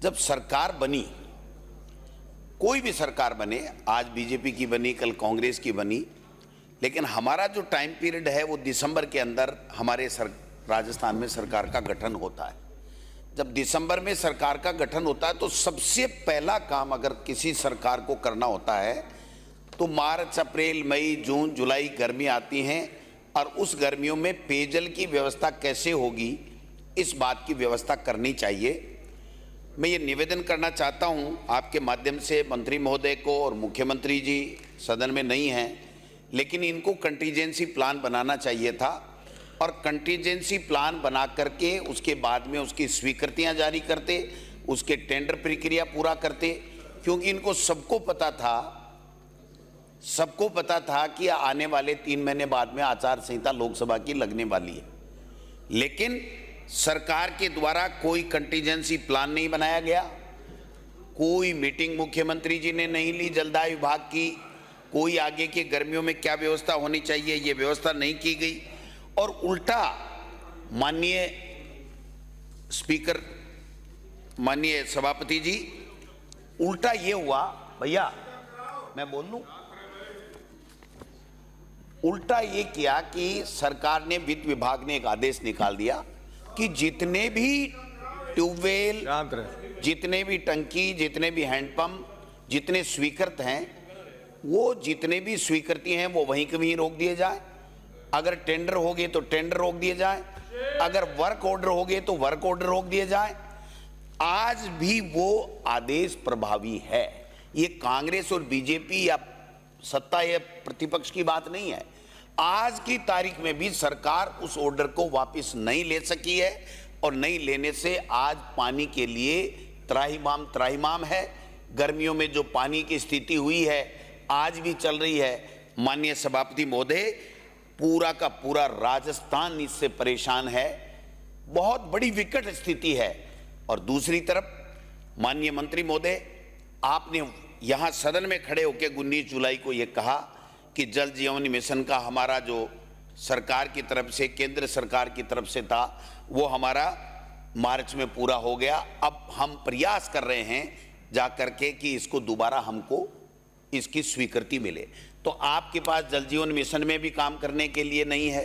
जब सरकार बनी, कोई भी सरकार बने, आज बीजेपी की बनी, कल कांग्रेस की बनी, लेकिन हमारा जो टाइम पीरियड है वो दिसंबर के अंदर हमारे राजस्थान में सरकार का गठन होता है। जब दिसंबर में सरकार का गठन होता है तो सबसे पहला काम अगर किसी सरकार को करना होता है तो मार्च, अप्रैल, मई, जून, जुलाई गर्मी आती हैं और उस गर्मियों में पेयजल की व्यवस्था कैसे होगी, इस बात की व्यवस्था करनी चाहिए। मैं ये निवेदन करना चाहता हूँ आपके माध्यम से मंत्री महोदय को, और मुख्यमंत्री जी सदन में नहीं हैं, लेकिन इनको कंटीजेंसी प्लान बनाना चाहिए था और कंटीजेंसी प्लान बना करके उसके बाद में उसकी स्वीकृतियाँ जारी करते, उसके टेंडर प्रक्रिया पूरा करते, क्योंकि इनको सबको पता था कि आने वाले 3 महीने बाद में आचार संहिता लोकसभा की लगने वाली है, लेकिन सरकार के द्वारा कोई कंटीजेंसी प्लान नहीं बनाया गया, कोई मीटिंग मुख्यमंत्री जी ने नहीं ली जलदाय विभाग की, कोई आगे के गर्मियों में क्या व्यवस्था होनी चाहिए ये व्यवस्था नहीं की गई, और उल्टा माननीय स्पीकर, माननीय सभापति जी, उल्टा ये हुआ, भैया मैं बोल लूं, उल्टा ये किया कि सरकार ने, वित्त विभाग ने एक आदेश निकाल दिया कि जितने भी ट्यूबवेल, जितने भी टंकी, जितने भी हैंडपंप, जितने स्वीकृत हैं, वो जितने भी स्वीकृति हैं वो वहीं के वहीं रोक दिए जाए। अगर टेंडर हो गए तो टेंडर रोक दिए जाए, अगर वर्क ऑर्डर हो गए तो वर्क ऑर्डर रोक दिए जाए। आज भी वो आदेश प्रभावी है। ये कांग्रेस और बीजेपी या सत्ता या प्रतिपक्ष की बात नहीं है। आज की तारीख में भी सरकार उस ऑर्डर को वापस नहीं ले सकी है और नहीं लेने से आज पानी के लिए त्राहिमाम है। गर्मियों में जो पानी की स्थिति हुई है आज भी चल रही है। माननीय सभापति महोदय, पूरा का पूरा राजस्थान इससे परेशान है, बहुत बड़ी विकट स्थिति है। और दूसरी तरफ माननीय मंत्री महोदय, आपने यहाँ सदन में खड़े होकर 19 जुलाई को ये कहा कि जल जीवन मिशन का हमारा जो सरकार की तरफ से, केंद्र सरकार की तरफ से था, वो हमारा मार्च में पूरा हो गया। अब हम प्रयास कर रहे हैं जा करके कि इसको दोबारा हमको इसकी स्वीकृति मिले। तो आपके पास जल जीवन मिशन में भी काम करने के लिए नहीं है,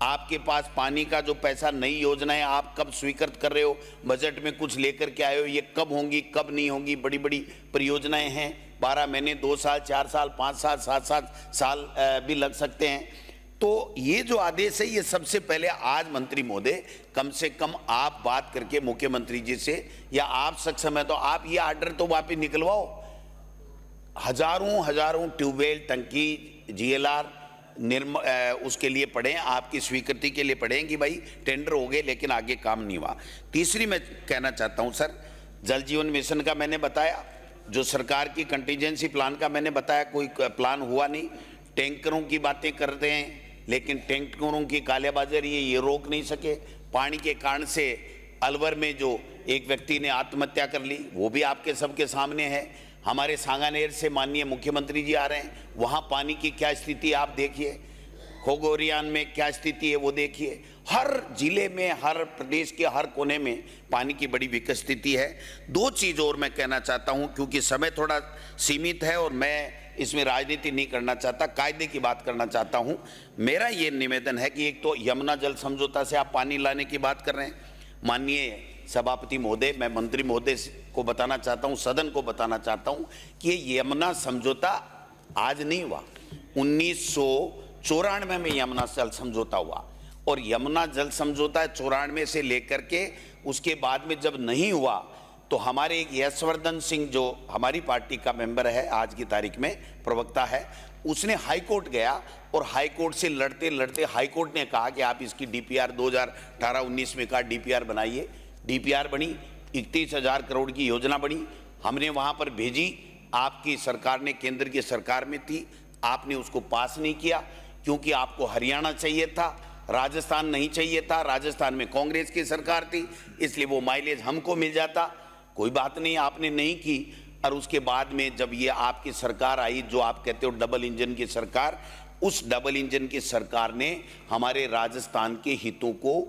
आपके पास पानी का जो पैसा, नई योजनाएं आप कब स्वीकृत कर रहे हो, बजट में कुछ लेकर के आए हो, ये कब होंगी कब नहीं होंगी, बड़ी बड़ी परियोजनाएं हैं, 12 महीने, 2 साल, 4 साल, 5 साल, 7 साल भी लग सकते हैं। तो ये जो आदेश है ये सबसे पहले आज मंत्री महोदय कम से कम आप बात करके मुख्यमंत्री जी से, या आप सक्षम है तो आप ये आर्डर तो वापस निकलवाओ। हजारों ट्यूबवेल, टंकी, जीएलआर उसके लिए पढ़े, आपकी स्वीकृति के लिए पढ़े कि भाई टेंडर हो गए लेकिन आगे काम नहीं हुआ। तीसरी मैं कहना चाहता हूं सर, जल जीवन मिशन का मैंने बताया, जो सरकार की कंटीजेंसी प्लान का मैंने बताया, कोई प्लान हुआ नहीं। टैंकरों की बातें करते हैं लेकिन टैंकरों की कालेबाजारी ये रोक नहीं सके। पानी के कारण से अलवर में जो एक व्यक्ति ने आत्महत्या कर ली, वो भी आपके सबके सामने है। हमारे सांगानेर से माननीय मुख्यमंत्री जी आ रहे हैं, वहाँ पानी की क्या स्थिति आप देखिए, खोगोरियान में क्या स्थिति है वो देखिए। हर जिले में, हर प्रदेश के हर कोने में पानी की बड़ी विकट स्थिति है। 2 चीज़ और मैं कहना चाहता हूँ, क्योंकि समय थोड़ा सीमित है और मैं इसमें राजनीति नहीं करना चाहता, कायदे की बात करना चाहता हूँ। मेरा ये निवेदन है कि एक तो यमुना जल समझौता से आप पानी लाने की बात कर रहे हैं। माननीय सभापति महोदय, मैं मंत्री महोदय को बताना चाहता हूं, सदन को बताना चाहता हूं कि ये यमुना समझौता आज नहीं हुआ, 1994 में यमुना जल समझौता हुआ। और यमुना जल समझौता 94 से लेकर के उसके बाद में जब नहीं हुआ तो हमारे एक यशवर्धन सिंह, जो हमारी पार्टी का मेंबर है, आज की तारीख में प्रवक्ता है, उसने हाईकोर्ट गया और हाईकोर्ट से लड़ते लड़ते हाईकोर्ट ने कहा कि आप इसकी डीपीआर 2018-19 में कहा डीपीआर बनाइए। डीपीआर बनी, 31,000 करोड़ की योजना बनी, हमने वहां पर भेजी, आपकी सरकार ने, केंद्र की सरकार में थी, आपने उसको पास नहीं किया क्योंकि आपको हरियाणा चाहिए था, राजस्थान नहीं चाहिए था। राजस्थान में कांग्रेस की सरकार थी, इसलिए वो माइलेज हमको मिल जाता। कोई बात नहीं, आपने नहीं की। और उसके बाद में जब ये आपकी सरकार आई, जो आप कहते हो डबल इंजन की सरकार, उस डबल इंजन की सरकार ने हमारे राजस्थान के हितों को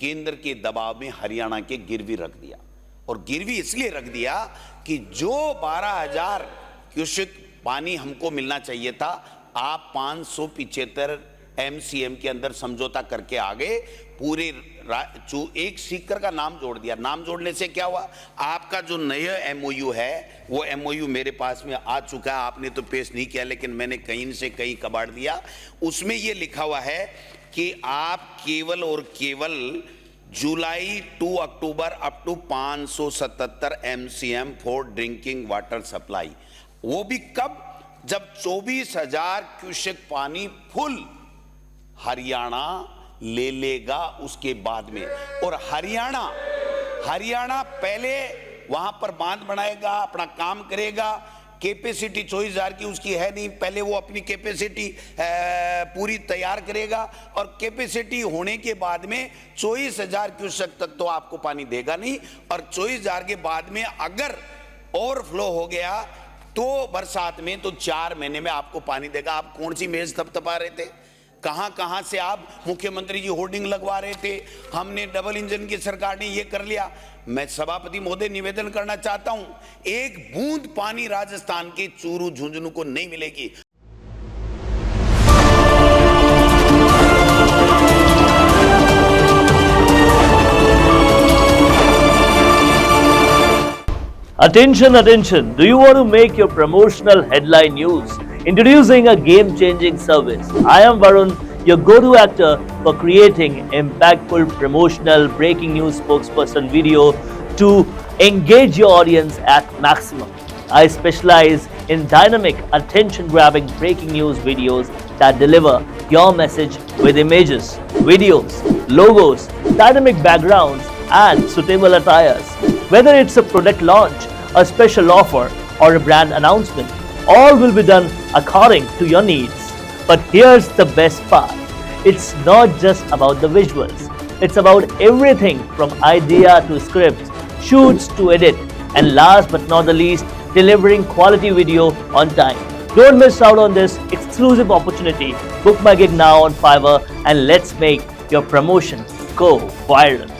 केंद्र के दबाव में हरियाणा के गिरवी रख दिया। और गिरवी इसलिए रख दिया कि जो 12,000 क्यूसेक पानी हमको मिलना चाहिए था, आप 575 MCM के अंदर समझौता करके आ गए। पूरे एक सीकर का नाम जोड़ दिया। नाम जोड़ने से क्या हुआ? आपका जो नया MOU है वो MOU मेरे पास में आ चुका है, आपने तो पेश नहीं किया, लेकिन मैंने कहीं से कहीं कबाड़ दिया। उसमें ये लिखा हुआ है कि आप केवल और केवल जुलाई 2 अक्टूबर up to 577 MCM for drinking water supply. वो भी कब? जब 24,000 क्यूसेक पानी फुल हरियाणा ले लेगा उसके बाद में। और हरियाणा पहले वहां पर बांध बनाएगा, अपना काम करेगा। कैपेसिटी 24,000 की उसकी है नहीं, पहले वो अपनी कैपेसिटी पूरी तैयार करेगा और कैपेसिटी होने के बाद में 24,000 क्यूसेक तक तो आपको पानी देगा नहीं। और 24,000 के बाद में अगर ओवरफ्लो हो गया तो बरसात में तो 4 महीने में आपको पानी देगा। आप कौन सी मेज थपथपा रहे थे? कहां से आप मुख्यमंत्री जी होर्डिंग लगवा रहे थे, हमने डबल इंजन की सरकार ने ये कर लिया। मैं सभापति महोदय निवेदन करना चाहता हूं, एक बूंद पानी राजस्थान के चूरू झुंझुनू को नहीं मिलेगी। Attention, attention. Do you want to make your promotional headline news? Introducing a game-changing service. I am Varun, your go-to actor for creating impactful promotional breaking news spokesperson video to engage your audience at maximum. I specialize in dynamic, attention-grabbing breaking news videos that deliver your message with images, videos, logos, dynamic backgrounds, and suitable attires. Whether it's a product launch, a special offer, or a brand announcement, all will be done according to your needs. But here's the best part. It's not just about the visuals. It's about everything from idea to scripts, shoots to edit, and last but not the least, delivering quality video on time. Don't miss out on this exclusive opportunity. Book my gig now on Fiverr and let's make your promotion go viral.